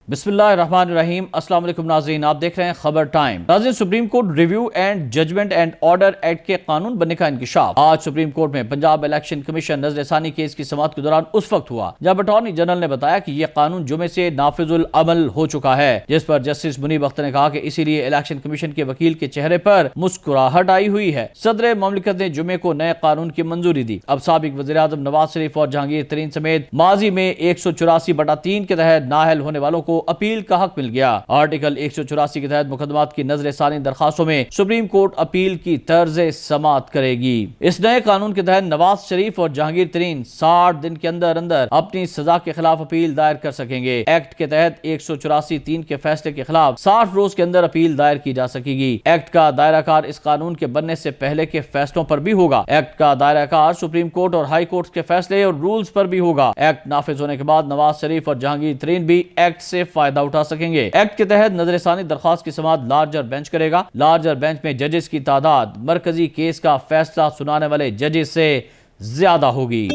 बिस्मिल्लाहिर्रहमानिर्रहीम। अस्सलाम वालेकुम नाज़रीन, आप देख रहे हैं खबर टाइम। नाज़रीन, Supreme Court review and judgment and order act के कानून बनने का इंकशाफ आज सुप्रीम कोर्ट में पंजाब इलेक्शन कमीशन नजरसानी केस की समाअत के दौरान उस वक्त हुआ जब अटॉर्नी जनरल ने बताया कि यह कानून जुमे से नाफिजुल अमल हो चुका है, जिस पर जस्टिस मुनीब अख्तर ने कहा कि इसीलिए इलेक्शन कमीशन के वकील के चेहरे पर मुस्कुराहट आई हुई है। सदर ममलिकत ने जुमे को नए कानून की मंजूरी दी। अब साबिक वज़ीर-ए-आज़म नवाज शरीफ और जहांगीर तरीन समेत माजी में 184/3 के तहत नाअहल होने वालों को अपील का हक मिल गया। आर्टिकल 184 के तहत मुकदमात की नजरसानी दरखास्तों में सुप्रीम कोर्ट अपील की तर्ज समाअत करेगी। इस नए कानून के तहत नवाज शरीफ और जहांगीर तरीन 60 दिन के अंदर अंदर अपनी सजा के खिलाफ अपील दायर कर सकेंगे। एक्ट के तहत 184(3) के फैसले के खिलाफ 60 रोज के अंदर अपील दायर की जा सकेगी। एक्ट का दायराकार इस कानून के बनने से पहले के फैसलों पर भी होगा। एक्ट का दायराकार सुप्रीम कोर्ट और हाई कोर्ट के फैसले और रूल्स पर भी होगा। एक्ट नाफिज होने के बाद नवाज शरीफ और जहांगीर तरीन भी एक्ट से फायदा उठा सकेंगे। एक्ट के तहत नजरसानी दरखास्त की समाअत लार्जर बेंच करेगा। लार्जर बेंच में जजेस की तादाद मरकजी केस का फैसला सुनाने वाले जजेस से ज्यादा होगी।